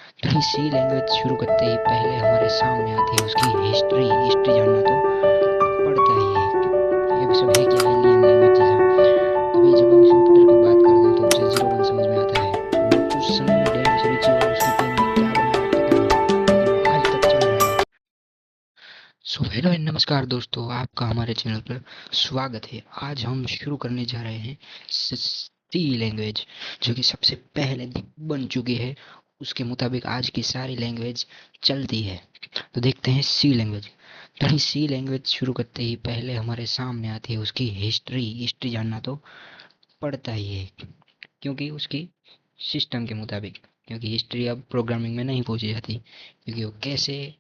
तो सी लैंग्वेज शुरू करते ही पहले हमारे सामने आती है उसकी हिस्ट्री। हिस्ट्री जानना तो पड़ता ही है। ये सब है क्या, एलियन लैंग्वेज जैसा। तो भाई जब हम इस कंप्यूटर की बात करते हैं तो उसे जीरो वन समझ में आता है। वो उस समय में डेनिस रिची और उसकी टीम ने क्या बनाया पता नहीं, लेकिन वो आज तक चल रहा है। सो हेलो एंड नमस्कार दोस्तों, आपका हमारे चैनल पर स्वागत है। आज हम शुरू करने जा रहे हैं सी लैंग्वेज, जो कि सबसे पहले बन चुकी है। उसके मुताबिक आज की सारी लैंग्वेज चलती है। तो देखते हैं सी लैंग्वेज। तो सी लैंग्वेज शुरू करते ही पहले हमारे सामने आती है उसकी हिस्ट्री। हिस्ट्री जानना तो पड़ता ही है, क्योंकि उसकी सिस्टम के मुताबिक, क्योंकि हिस्ट्री अब प्रोग्रामिंग में नहीं पूछी जाती, क्योंकि वो कैसे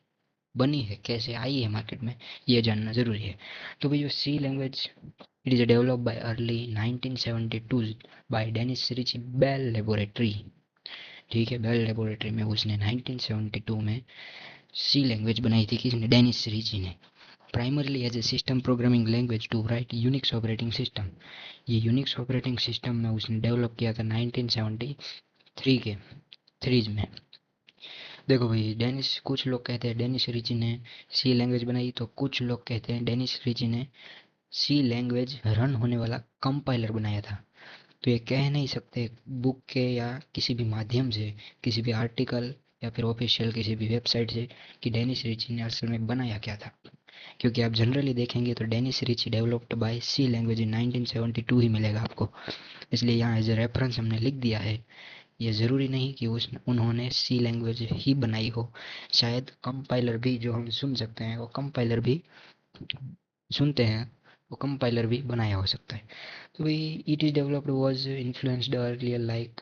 बनी है, कैसे आई है मार्केट में, ये जानना ज़रूरी है। तो भाई जो C language, it is develop by early 1972 by Dennis Ritchie Bell laboratory. ठीक है, बेल लेबोरेटरी में उसने 1972 में सी लैंग्वेज बनाई थी। किसने? डेनिस रिची ने। Primarily as a system programming language to write Unix operating system. ये यूनिक्स ऑपरेटिंग सिस्टम में उसने डेवलप किया था 1973 के थ्रीज में। देखो भाई, डेनिस, कुछ लोग कहते हैं डेनिस रिची ने सी लैंग्वेज बनाई, तो कुछ लोग कहते हैं डेनिस रिची ने सी लैंग्वेज रन होने वाला कंपाइलर बनाया था। तो ये कह नहीं सकते बुक के या किसी भी माध्यम से, किसी भी आर्टिकल या फिर ऑफिशियल किसी भी वेबसाइट से, कि डेनिस रिची ने असल में बनाया क्या था। क्योंकि आप जनरली देखेंगे तो Dennis Ritchie developed by C language in 1972 ही मिलेगा आपको। इसलिए यहाँ एज ए रेफरेंस हमने लिख दिया है। ये ज़रूरी नहीं कि उन्होंने सी लैंग्वेज ही बनाई हो। शायद कंपाइलर भी, जो हम सुन सकते हैं, वो कंपाइलर भी सुनते हैं, वो कंपाइलर भी बनाया हो सकता है। तो भाई it is developed was influenced earlier like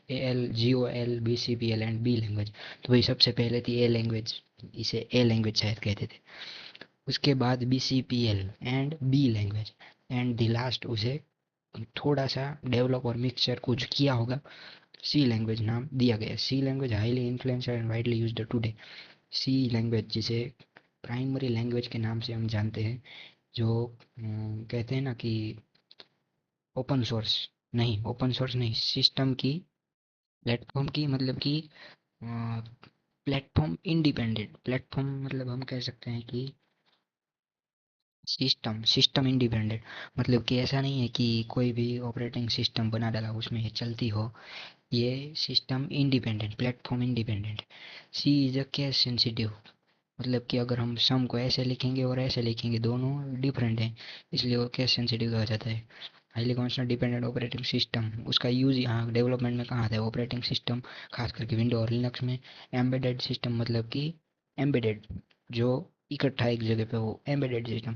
A L G O L B C P L and B language. तो भाई सबसे पहले थी ए लैंग्वेज, इसे ए लैंग्वेज शायद कहते थे। उसके बाद B C P L and B language, and the last उसे थोड़ा सा डेवलप और मिक्सचर कुछ किया होगा, सी लैंग्वेज नाम दिया गया। C language highly influential and widely used today. C language जिसे प्राइमरी लैंग्वेज के नाम से हम जानते हैं, जो कहते हैं ना कि ओपन सोर्स, नहीं ओपन सोर्स नहीं, सिस्टम की, प्लेटफॉर्म की, मतलब कि प्लेटफॉर्म इंडिपेंडेंट प्लेटफॉर्म, मतलब हम कह सकते हैं कि सिस्टम सिस्टम इंडिपेंडेंट। मतलब कि ऐसा नहीं है कि कोई भी ऑपरेटिंग सिस्टम बना डाला उसमें ये चलती हो। ये system independent, platform independent. C is a case sensitive. मतलब कि अगर हम सम को ऐसे लिखेंगे और ऐसे लिखेंगे, दोनों डिफरेंट हैं, इसलिए वो केस सेंसिटिव कहा जाता है। Highly constant dependent operating system, उसका यूज यहाँ डेवलपमेंट में कहाँ आता है? ऑपरेटिंग सिस्टम, खास करके विंडो और लिनक्स में। एम्बेडेड सिस्टम, मतलब कि एम्बेडेड, जो इकट्ठा एक जगह पे हो, embedded system.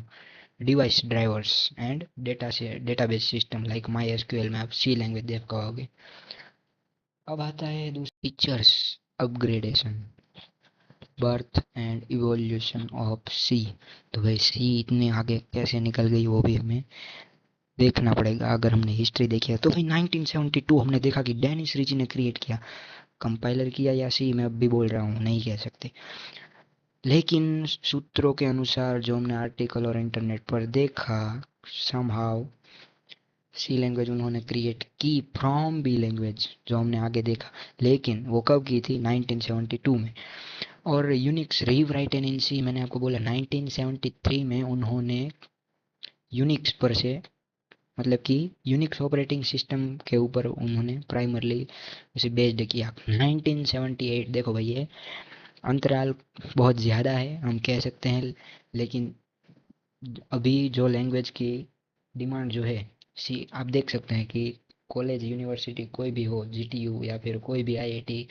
Device drivers and data से database system like MySQL में आप सी लैंग्वेज देख पाओगे। अब आता है दूसरी features, upgradation, birth and evolution of C. तो भाई सी इतने आगे कैसे निकल गई वो भी हमें देखना पड़ेगा। अगर हमने हिस्ट्री देखी है तो भाई 1972 हमने देखा कि डेनिस रिची ने क्रिएट किया। कंपाइलर किया या सी, मैं अब भी बोल रहा हूँ, नहीं कह सकते। लेकिन सूत्रों के अनुसार जो हमने आर्टिकल और इंटरनेट पर देखा, समहाउ सी लैंग्वेज उन्होंने क्रिएट की फ्रॉम बी लैंग्वेज, जो हमने आगे देखा। लेकिन वो कब की थी? 1972 में। और यूनिक्स रीवराइटन इन सी, मैंने आपको बोला 1973 में उन्होंने यूनिक्स पर से, मतलब कि यूनिक्स ऑपरेटिंग सिस्टम के ऊपर उन्होंने प्राइमरली उसे बेस्ड किया। 1978, देखो भाई ये अंतराल बहुत ज़्यादा है हम कह सकते हैं। लेकिन अभी जो लैंग्वेज की डिमांड जो है, सी आप देख सकते हैं कि कॉलेज, यूनिवर्सिटी, कोई भी हो, जीटीयू या फिर कोई भी आईआईटी,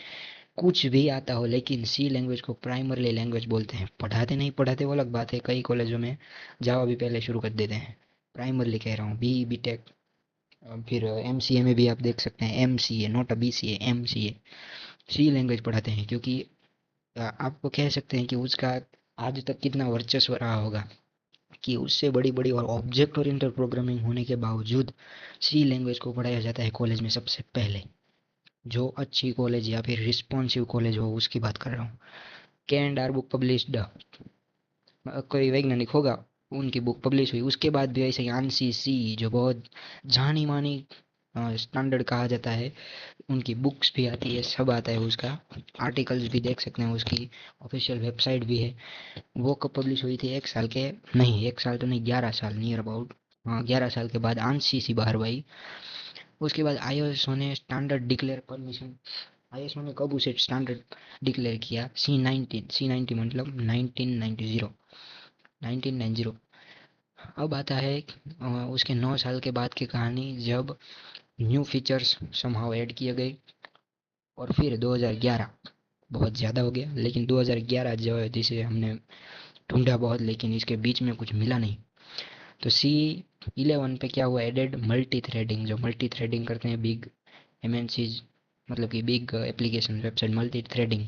कुछ भी आता हो, लेकिन सी लैंग्वेज को प्राइमरली लैंग्वेज बोलते हैं। पढ़ाते नहीं पढ़ाते वो अलग बात है, कई कॉलेजों में जावा भी पहले शुरू कर देते हैं। प्राइमरली कह रहा हूँ, बी बी टेक, फिर एम सी ए में भी आप देख सकते हैं, एम सी ए, नोट बी सी ए, एम सी ए, सी लैंग्वेज पढ़ाते हैं। क्योंकि आपको कह सकते हैं कि उसका आज तक कितना वर्चस्व रहा होगा, कि उससे बड़ी बड़ी और ऑब्जेक्ट ओरिएंटेड प्रोग्रामिंग होने के बावजूद सी लैंग्वेज को पढ़ाया जाता है कॉलेज में सबसे पहले। जो अच्छी कॉलेज या फिर रिस्पॉन्सिव कॉलेज हो उसकी बात कर रहा हूँ। कैंड आर बुक पब्लिश्ड, कोई वैज्ञानिक होगा, उनकी बुक पब्लिश हुई, उसके बाद भी ऐसे ही आंसी सी, जो बहुत जानी मानी स्टैंडर्ड कहा जाता है। उनकी बुक्स भी आती है, सब आता है उसका। आर्टिकल्स भी देख सकते हैं, उसकी ऑफिशियल वेबसाइट भी है। वो कब पब्लिश हुई थी? 1 साल के नहीं, 1 साल तो नहीं, 11 साल नियर अबाउट। हाँ, 11 साल के बाद आंशी सी बाहर भाई। उसके बाद आईएसओ ने स्टैंडर्ड डिक्लेयर परमिशन, आईएसओ ने कब उसे स्टैंडर्ड डिक्लेयर किया? C90 मतलब 1990। अब आता है उसके 9 साल के बाद की कहानी, जब न्यू फीचर्स समहाउ ऐड किए गए। और फिर 2011, बहुत ज़्यादा हो गया, लेकिन 2011 जो है, जिसे हमने ढूंढा बहुत लेकिन इसके बीच में कुछ मिला नहीं। तो C11 पे क्या हुआ? Added multi threading. जो मल्टी थ्रेडिंग करते हैं बिग एमएनसीज, मतलब कि big application website, multi threading,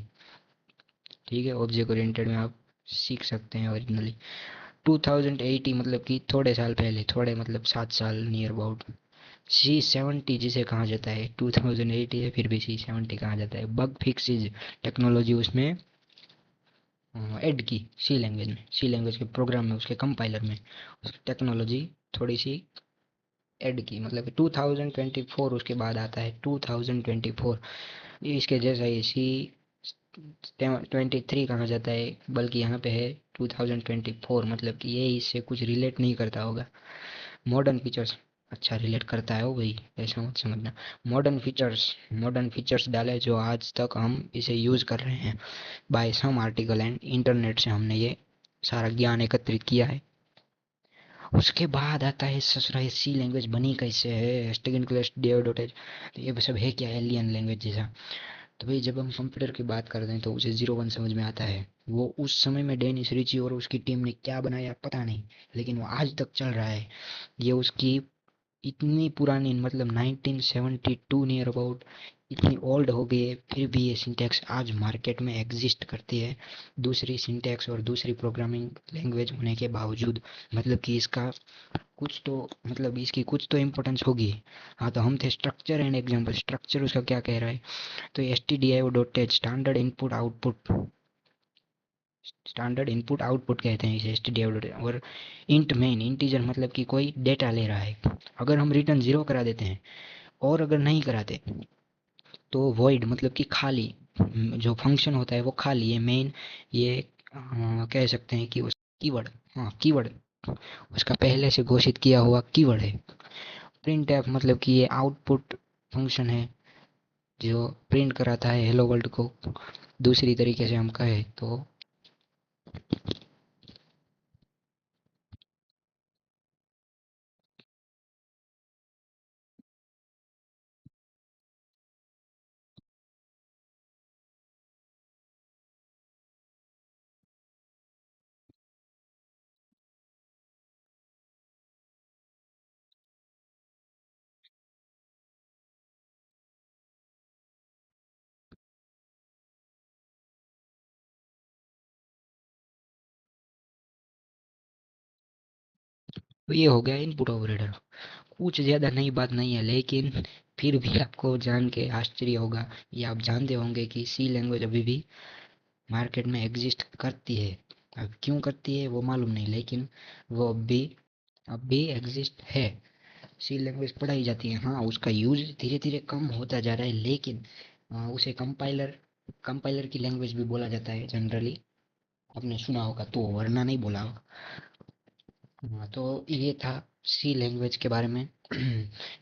ठीक है, ऑब्जेक्ट ओरिएंटेड में आप सीख सकते हैं ओरिजिनली। 2080 मतलब कि थोड़े साल पहले, थोड़े मतलब 7 साल नियर अबाउट। C70 जिसे कहा जाता है, 2080 है फिर भी C70 कहा जाता है। बग फिक्सेज टेक्नोलॉजी उसमें ऐड की, सी लैंग्वेज के प्रोग्राम में, उसके कंपाइलर में उसकी टेक्नोलॉजी थोड़ी सी ऐड की। मतलब 2024 उसके बाद आता है 2024। इसके जैसा ही C23 कहा जाता है, बल्कि यहाँ पे है 2024, मतलब कि ये इससे कुछ रिलेट नहीं करता होगा। मॉडर्न फीचर्स, अच्छा रिलेट करता है वो भाई, ऐसा मत समझना। मॉडर्न फीचर्स डाले जो आज तक हम इसे यूज़ कर रहे हैं। By some article and internet से हमने ये सारा ज्ञान एकत्रित किया है। उसके बाद आता है ससुरा, सी लैंग्वेज बनी कैसे है, स्टेगन क्लास डेव.h, तो ये सब है क्या? एलियन लैंग्वेज जैसा। तो भाई जब हम कंप्यूटर की बात करते हैं तो उसे 01 समझ में आता है। वो उस समय में डेनिस रिची और उसकी टीम ने क्या बनाया पता नहीं, लेकिन वो आज तक चल रहा है। ये उसकी इतनी पुरानी, मतलब 1972 नियर अबाउट, इतनी ओल्ड हो गई है, फिर भी ये सिंटैक्स आज मार्केट में एग्जिस्ट करती है, दूसरी सिंटैक्स और दूसरी प्रोग्रामिंग लैंग्वेज होने के बावजूद। मतलब कि इसका कुछ तो, मतलब इसकी कुछ तो इम्पोर्टेंस होगी। हाँ, तो हम थे स्ट्रक्चर एंड एग्जाम्पल। स्ट्रक्चर उसका क्या कह रहा है? तो stdio.h स्टैंडर्ड इनपुट आउटपुट कहते हैं इसे, stdio.h। और इंट मेन, इंटीजर मतलब कि कोई डेटा ले रहा है। अगर हम रिटर्न 0 करा देते हैं, और अगर नहीं कराते तो वॉइड मतलब कि खाली, जो फंक्शन होता है वो खाली है। मेन ये कह सकते हैं कि उस कीवर्ड, हाँ कीवर्ड, उसका पहले से घोषित किया हुआ कीवर्ड है। प्रिंट एफ मतलब कि ये आउटपुट फंक्शन है जो प्रिंट कराता है हेलो वर्ल्ड को। दूसरी तरीके से हम कहें तो ये हो गया इनपुट ऑपरेटर। कुछ ज़्यादा नई बात नहीं है, लेकिन फिर भी आपको जान के आश्चर्य होगा, या आप जानते होंगे कि सी लैंग्वेज अभी भी मार्केट में एग्जिस्ट करती है। अब क्यों करती है वो मालूम नहीं, लेकिन वो अब भी एग्जिस्ट है। सी लैंग्वेज पढ़ाई जाती है। हाँ, उसका यूज धीरे धीरे कम होता जा रहा है, लेकिन उसे कंपाइलर कंपाइलर की लैंग्वेज भी बोला जाता है जनरली। आपने सुना होगा तो, वरना नहीं बोला होगा। हाँ, तो ये था सी लैंग्वेज के बारे में।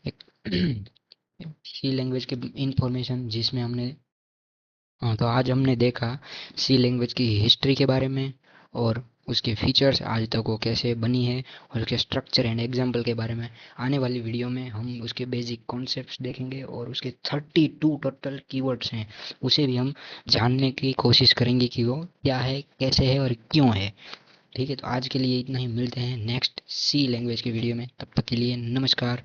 एक सी लैंग्वेज के इंफॉर्मेशन जिसमें हमने, हाँ, तो आज हमने देखा सी लैंग्वेज की हिस्ट्री के बारे में, और उसके फीचर्स आज तक वो कैसे बनी है, और उसके स्ट्रक्चर एंड एग्जाम्पल के बारे में। आने वाली वीडियो में हम उसके बेसिक कॉन्सेप्ट्स देखेंगे, और उसके 32 टोटल कीवर्ड्स हैं, उसे भी हम जानने की कोशिश करेंगे कि वो क्या है, कैसे है और क्यों है। ठीक है, तो आज के लिए इतना ही। मिलते हैं नेक्स्ट सी लैंग्वेज की वीडियो में, तब तक के लिए नमस्कार।